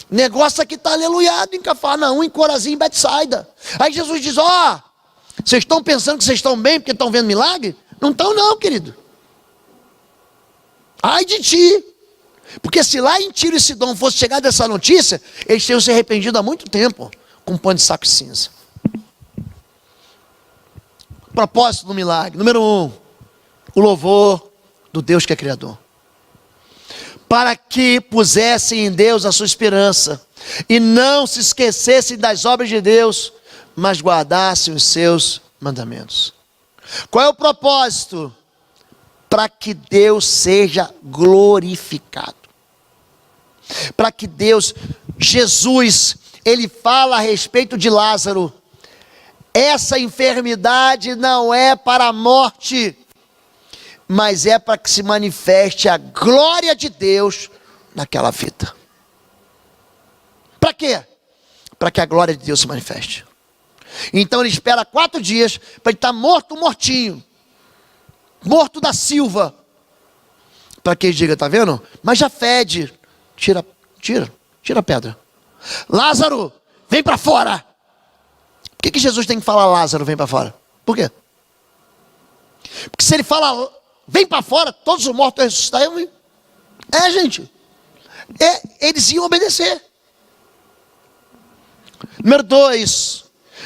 Negócio aqui está aleluiado em Cafarnaum, em Corazim, em Betsaida. Aí Jesus diz, vocês estão pensando que vocês estão bem porque estão vendo milagre? Não estão não, querido. Ai de ti. Porque se lá em Tiro e Sidom fosse chegar dessa notícia, eles teriam se arrependido há muito tempo, com pano de saco cinza. Propósito do milagre. Número 1, o louvor do Deus que é Criador. Para que pusessem em Deus a sua esperança, e não se esquecessem das obras de Deus, mas guardassem os seus mandamentos. Qual é o propósito? Para que Deus seja glorificado. Para que Jesus, ele fala a respeito de Lázaro. Essa enfermidade não é para a morte, mas é para que se manifeste a glória de Deus naquela vida. Para quê? Para que a glória de Deus se manifeste. Então ele espera 4 dias para ele estar mortinho, morto da Silva, para que ele diga, tá vendo? Mas já fede. Tira a pedra. Lázaro, vem para fora. Por que Jesus tem que falar Lázaro, vem para fora? Por quê? Porque se ele fala, vem para fora, todos os mortos ressuscitarão. Gente. Eles iam obedecer. Número 2.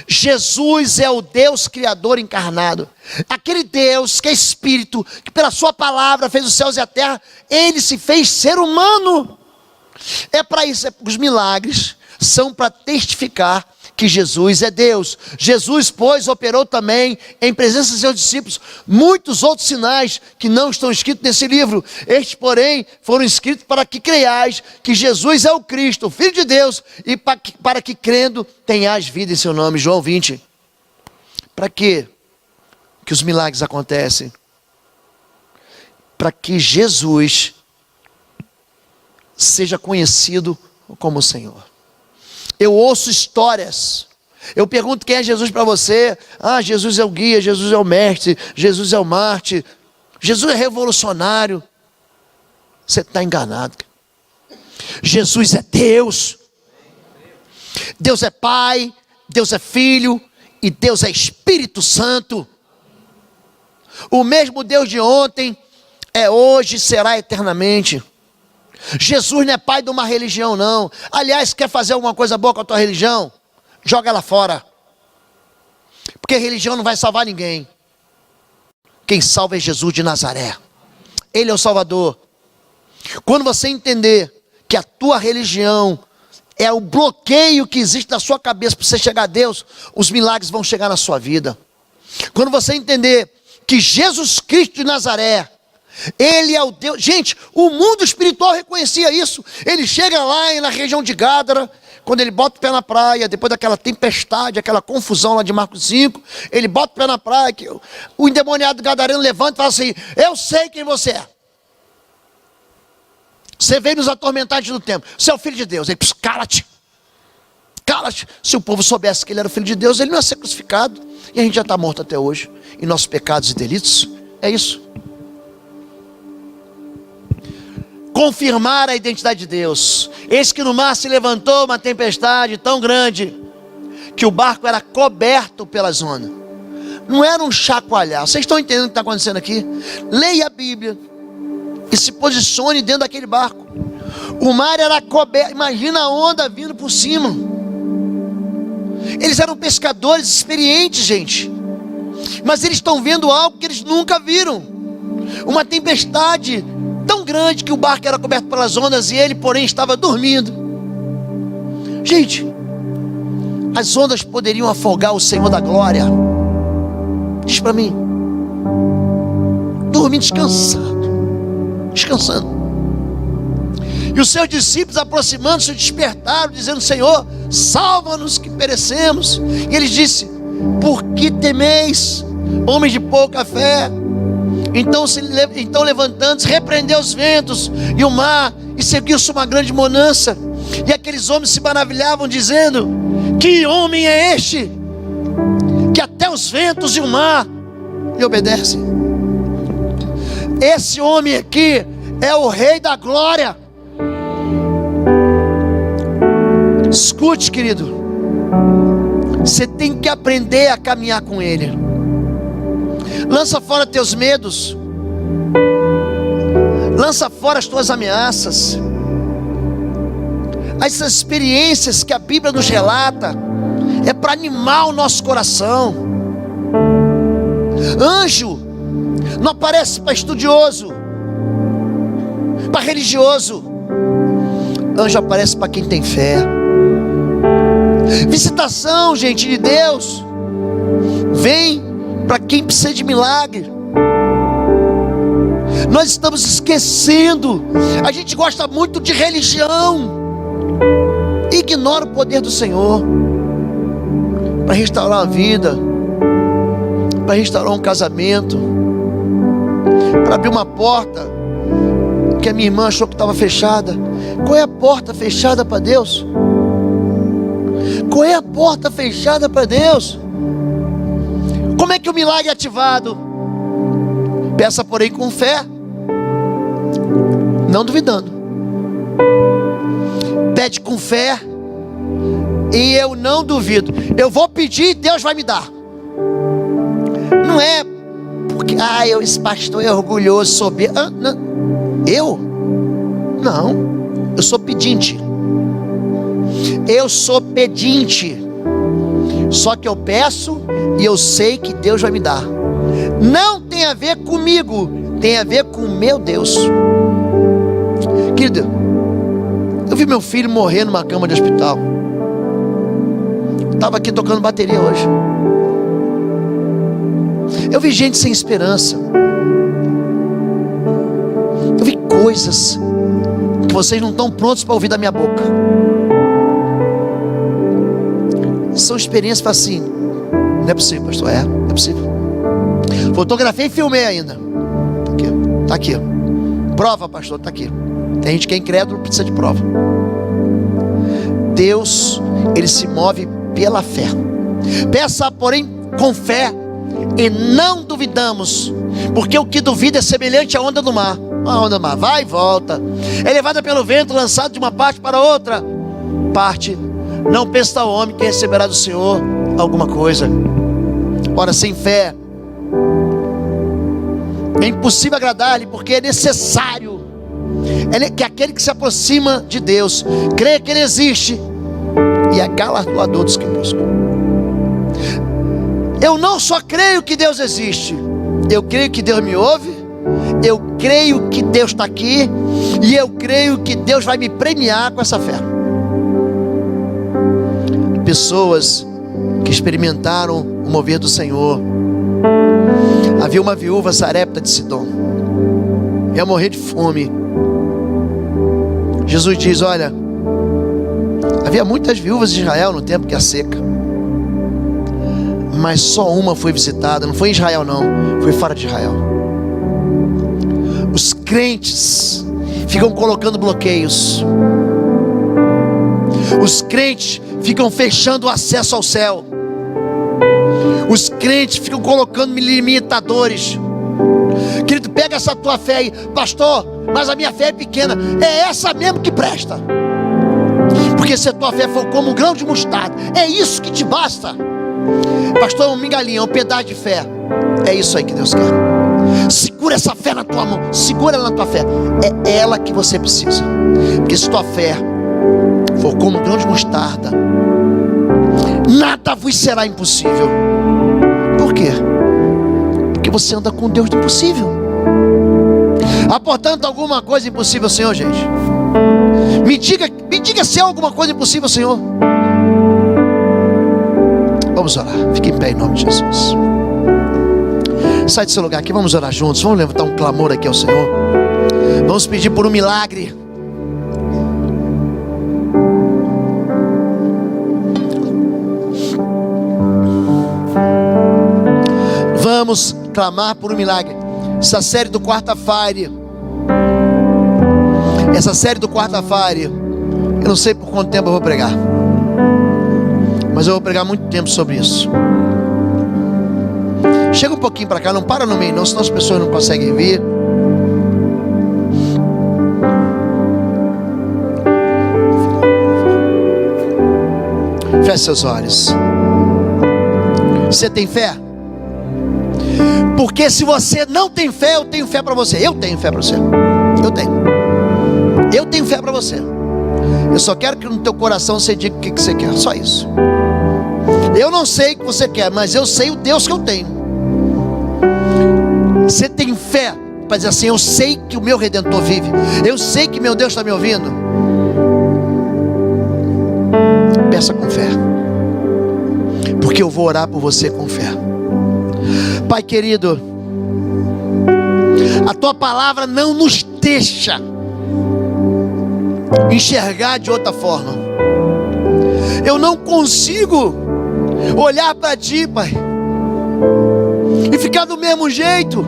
Jesus é o Deus Criador encarnado. Aquele Deus que é Espírito, que pela sua palavra fez os céus e a terra, ele se fez ser humano. É para isso, os milagres são para testificar que Jesus é Deus. Jesus, pois, operou também, em presença de seus discípulos, muitos outros sinais que não estão escritos nesse livro. Estes, porém, foram escritos para que creiais que Jesus é o Cristo, o Filho de Deus, e para que crendo tenhais vida em seu nome. João 20. Para quê que os milagres acontecem? Para que Jesus seja conhecido como o Senhor. Eu ouço histórias, eu pergunto quem é Jesus para você. Jesus é o guia, Jesus é o mestre, Jesus é o mártir, Jesus é revolucionário. Você está enganado. Jesus é Deus. Deus é Pai, Deus é Filho e Deus é Espírito Santo. O mesmo Deus de ontem é hoje e será eternamente. Jesus não é pai de uma religião, não. Aliás, quer fazer alguma coisa boa com a tua religião? Joga ela fora. Porque religião não vai salvar ninguém. Quem salva é Jesus de Nazaré. Ele é o Salvador. Quando você entender que a tua religião é o bloqueio que existe na sua cabeça para você chegar a Deus, os milagres vão chegar na sua vida. Quando você entender que Jesus Cristo de Nazaré, ele é o Deus. Gente, o mundo espiritual reconhecia isso. Ele chega lá na região de Gádara, quando ele bota o pé na praia, depois daquela tempestade, aquela confusão lá de Marcos 5, ele bota o pé na praia, que o endemoniado gadareno levanta e fala assim, eu sei quem você é. Você veio nos atormentar antes do tempo. Você é o Filho de Deus. Ele, cala-te. Se o povo soubesse que ele era o Filho de Deus, ele não ia ser crucificado. E a gente já está morto até hoje, em nossos pecados e delitos. É isso. Confirmar a identidade de Deus. Eis que no mar se levantou uma tempestade tão grande, que o barco era coberto pelas ondas. Não era um chacoalhar. Vocês estão entendendo o que está acontecendo aqui? Leia a Bíblia e se posicione dentro daquele barco. O mar era coberto. Imagina a onda vindo por cima. Eles eram pescadores experientes, gente, mas eles estão vendo algo que eles nunca viram. Uma tempestade tão grande que o barco era coberto pelas ondas, e ele, porém, estava dormindo. Gente, as ondas poderiam afogar o Senhor da glória. Diz para mim. Dormindo, descansando. E os seus discípulos, aproximando-se, despertaram, dizendo: Senhor, salva-nos que perecemos. E ele disse: por que temeis, homens de pouca fé? Então levantando-se, repreendeu os ventos e o mar, e seguiu-se uma grande bonança. E aqueles homens se maravilhavam, dizendo: que homem é este, que até os ventos e o mar lhe obedecem? Esse homem aqui é o Rei da Glória. Escute, querido, você tem que aprender a caminhar com Ele. Lança fora teus medos, lança fora as tuas ameaças. Essas experiências que a Bíblia nos relata é para animar o nosso coração. Anjo não aparece para estudioso, para religioso. Anjo aparece para quem tem fé. Visitação, gente, de Deus vem para quem precisa de milagre. Nós estamos esquecendo. A gente gosta muito de religião, ignora o poder do Senhor para restaurar a vida, para restaurar um casamento, para abrir uma porta que a minha irmã achou que estava fechada. Qual é a porta fechada para Deus? Qual é a porta fechada para Deus? Como é que o milagre é ativado? Peça, porém, com fé, não duvidando. Pede com fé, e eu não duvido. Eu vou pedir e Deus vai me dar. Não é porque esse pastor é orgulhoso, soberbo. Eu sou pedinte. Eu sou pedinte. Só que eu peço e eu sei que Deus vai me dar. Não tem a ver comigo, tem a ver com o meu Deus. Querido, eu vi meu filho morrer numa cama de hospital. Estava aqui tocando bateria hoje. Eu vi gente sem esperança. Eu vi coisas que vocês não estão prontos para ouvir da minha boca. São experiências assim. Não é possível, pastor. É possível. Fotografei e filmei ainda. Está aqui. Prova, pastor, está aqui. Tem gente que é incrédulo, precisa de prova. Deus, Ele se move pela fé. Peça, porém, com fé, e não duvidamos, porque o que duvida é semelhante à onda do mar. A onda do mar vai e volta, é levada pelo vento, lançada de uma parte para outra parte. Não pensa o homem que receberá do Senhor alguma coisa. Ora, sem fé é impossível agradar-lhe, porque é necessário que aquele que se aproxima de Deus creia que Ele existe e é galardoador dos que buscam. Eu não só creio que Deus existe, eu creio que Deus me ouve, eu creio que Deus está aqui, e eu creio que Deus vai me premiar com essa fé. Pessoas que experimentaram o mover do Senhor. Havia uma viúva sarepta de Sidom, ia morrer de fome. Jesus diz: olha, havia muitas viúvas de Israel no tempo que a seca, mas só uma foi visitada. Não foi em Israel não, foi fora de Israel. Os crentes ficam colocando bloqueios. Os crentes ficam fechando o acesso ao céu. Os crentes ficam colocando limitadores. Querido, pega essa tua fé aí. Pastor, mas a minha fé é pequena. É essa mesmo que presta. Porque se a tua fé for como um grão de mostarda, é isso que te basta. Pastor, é um migalhinho, é um pedaço de fé. É isso aí que Deus quer. Segura essa fé na tua mão. Segura ela na tua fé. É ela que você precisa. Porque se tua fé for como um grão de mostarda, nada vos será impossível. Por quê? Porque você anda com Deus do impossível. Há, portanto, alguma coisa impossível, Senhor, gente? Me diga se há alguma coisa impossível, Senhor. Vamos orar. Fique em pé em nome de Jesus. Sai desse lugar aqui, vamos orar juntos. Vamos levantar um clamor aqui ao Senhor. Vamos pedir por um milagre. Vamos clamar por um milagre. Essa série do quarta-feira, eu não sei por quanto tempo eu vou pregar, mas eu vou pregar muito tempo sobre isso. Chega um pouquinho para cá, não para no meio não, senão as pessoas não conseguem vir. Feche seus olhos. Você tem fé? Porque se você não tem fé, eu tenho fé para você. Eu tenho fé para você. Eu tenho fé para você. Eu só quero que no teu coração você diga o que você quer. Só isso. Eu não sei o que você quer, mas eu sei o Deus que eu tenho. Você tem fé para dizer assim: eu sei que o meu Redentor vive. Eu sei que meu Deus está me ouvindo. Peça com fé, porque eu vou orar por você com fé. Pai querido, a tua palavra não nos deixa enxergar de outra forma. Eu não consigo olhar para ti, Pai, e ficar do mesmo jeito.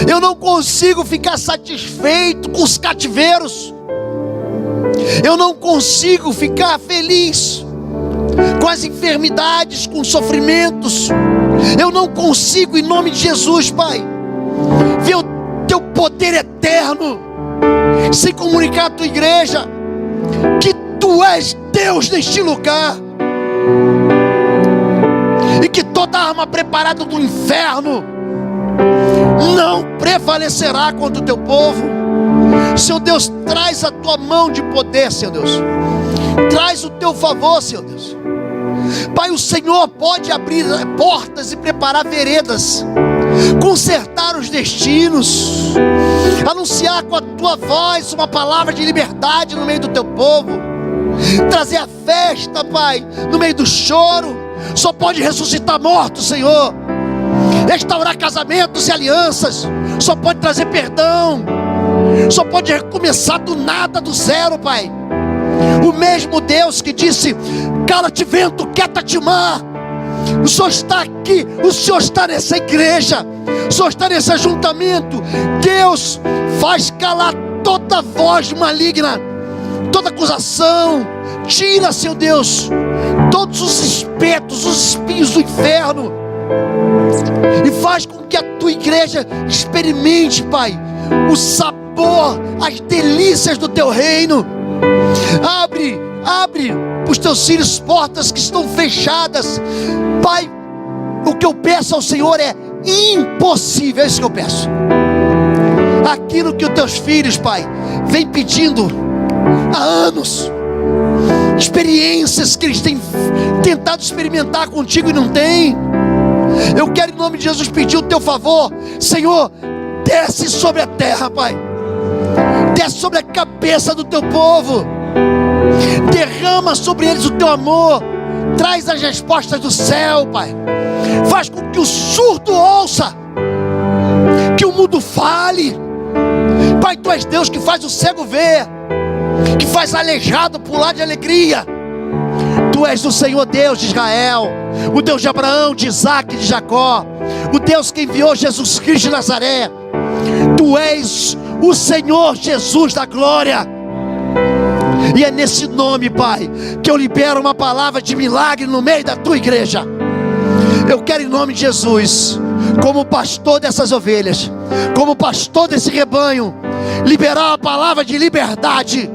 Eu não consigo ficar satisfeito com os cativeiros. Eu não consigo ficar feliz com as enfermidades, com os sofrimentos. Eu não consigo, em nome de Jesus, Pai, ver o teu poder eterno sem comunicar à tua igreja que tu és Deus neste lugar, e que toda arma preparada do inferno não prevalecerá contra o teu povo. Senhor Deus, traz a tua mão de poder, Senhor Deus. Traz o teu favor, Senhor Deus. Pai, o Senhor pode abrir portas e preparar veredas, consertar os destinos, anunciar com a tua voz uma palavra de liberdade no meio do teu povo, trazer a festa, Pai, no meio do choro. Só pode ressuscitar mortos, Senhor, restaurar casamentos e alianças. Só pode trazer perdão. Só pode recomeçar do nada, do zero, Pai. O mesmo Deus que disse: cala-te vento, quieta-te mar. O Senhor está aqui, o Senhor está nessa igreja, o Senhor está nesse ajuntamento. Deus faz calar toda voz maligna, toda acusação. Tira, Senhor Deus, todos os espetos, os espinhos do inferno, e faz com que a tua igreja experimente, Pai, o sabor, as delícias do teu reino. Abre para os teus filhos portas que estão fechadas, Pai. O que eu peço ao Senhor é impossível, é isso que eu peço. Aquilo que os teus filhos, Pai, vem pedindo há anos, experiências que eles têm tentado experimentar contigo e não têm. Eu quero, em nome de Jesus, pedir o teu favor. Senhor, desce sobre a terra, Pai. Desce sobre a cabeça do teu povo. Derrama sobre eles o teu amor. Traz as respostas do céu, Pai. Faz com que o surdo ouça, que o mudo fale. Pai, tu és Deus que faz o cego ver, que faz aleijado pular de alegria. Tu és o Senhor Deus de Israel, o Deus de Abraão, de Isaac e de Jacó, o Deus que enviou Jesus Cristo de Nazaré. Tu és o Senhor Jesus da glória. E é nesse nome, Pai, que eu libero uma palavra de milagre no meio da tua igreja. Eu quero, em nome de Jesus, como pastor dessas ovelhas, como pastor desse rebanho, liberar a palavra de liberdade,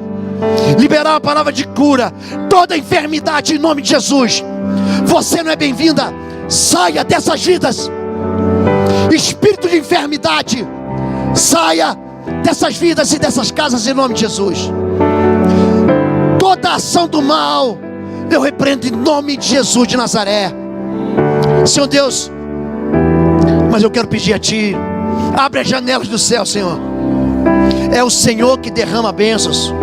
liberar a palavra de cura. Toda enfermidade, em nome de Jesus, você não é bem-vinda. Saia dessas vidas. Espírito de enfermidade, saia dessas vidas e dessas casas, em nome de Jesus. Toda ação do mal, eu repreendo em nome de Jesus de Nazaré. Senhor Deus, mas eu quero pedir a Ti, abre as janelas do céu, Senhor. É o Senhor que derrama bênçãos,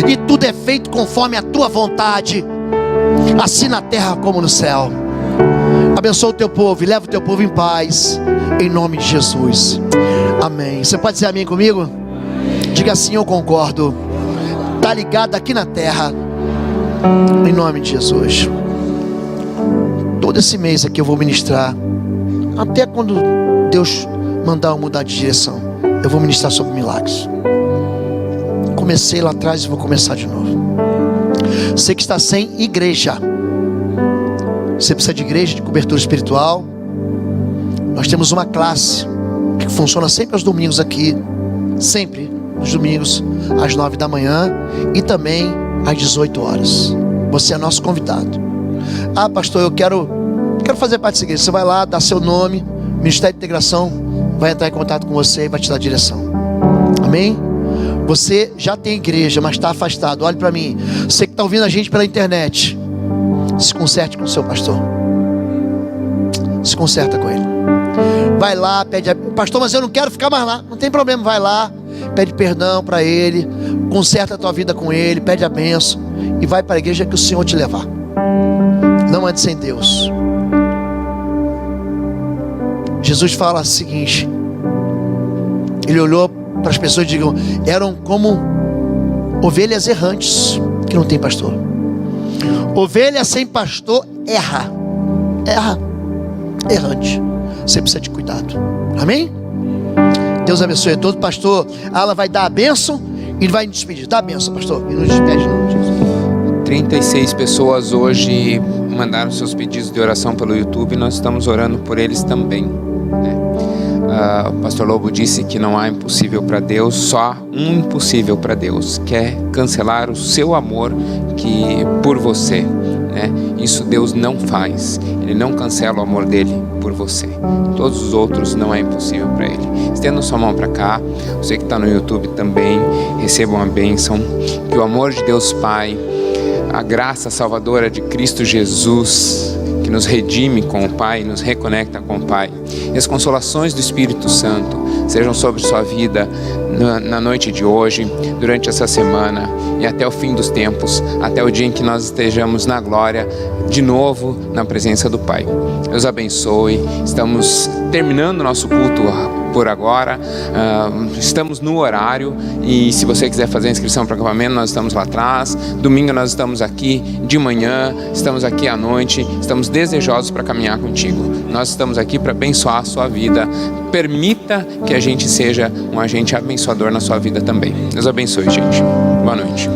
e tudo é feito conforme a Tua vontade, assim na terra como no céu. Abençoa o Teu povo e leva o Teu povo em paz, em nome de Jesus. Amém. Você pode dizer amém comigo? Diga assim: eu concordo. Está ligado aqui na terra, em nome de Jesus. Todo esse mês aqui eu vou ministrar, até quando Deus mandar eu mudar de direção, eu vou ministrar sobre milagres. Comecei lá atrás e vou começar de novo. Você que está sem igreja, você precisa de igreja, de cobertura espiritual. Nós temos uma classe que funciona sempre aos domingos aqui, sempre nos domingos às 9 da manhã e também às 18 horas. Você é nosso convidado. Ah, pastor, eu quero fazer parte dessa igreja. Você vai lá, dá seu nome, Ministério de Integração vai entrar em contato com você e vai te dar direção. Amém? Você já tem igreja, mas está afastado. Olhe para mim. Você que está ouvindo a gente pela internet, se conserte com o seu pastor. Se conserta com ele. Vai lá, pede, pastor, mas eu não quero ficar mais lá. Não tem problema, vai lá, pede perdão para ele, conserta a tua vida com ele, pede a bênção e vai para a igreja que o Senhor te levar. Não ande sem Deus. Jesus fala o seguinte: Ele olhou para as pessoas e digam, eram como ovelhas errantes que não tem pastor. Ovelha sem pastor erra, errante. Você precisa de cuidado. Amém? Deus abençoe a todos. Pastor Alan vai dar a bênção e vai nos despedir. Dá a bênção, pastor, e nos despede no Jesus. 36 pessoas hoje mandaram seus pedidos de oração pelo YouTube. Nós estamos orando por eles também, né? O pastor Lobo disse que não há impossível para Deus, só um impossível para Deus, que é cancelar o seu amor por você, né? Isso Deus não faz. Ele não cancela o amor dele por você. Todos os outros não é impossível para ele. Estenda sua mão para cá. Você que está no YouTube também, receba uma bênção. Que o amor de Deus Pai, a graça salvadora de Cristo Jesus, que nos redime com o Pai, nos reconecta com o Pai, e as consolações do Espírito Santo sejam sobre sua vida na noite de hoje, durante essa semana e até o fim dos tempos, até o dia em que nós estejamos na glória de novo na presença do Pai. Deus abençoe. Estamos terminando o nosso culto por agora, estamos no horário, e se você quiser fazer a inscrição para o acampamento, nós estamos lá atrás. Domingo nós estamos aqui de manhã, estamos aqui à noite, estamos desejosos para caminhar contigo. Nós estamos aqui para abençoar a sua vida. Permita que a gente seja um agente abençoador na sua vida também. Deus abençoe, gente. Boa noite.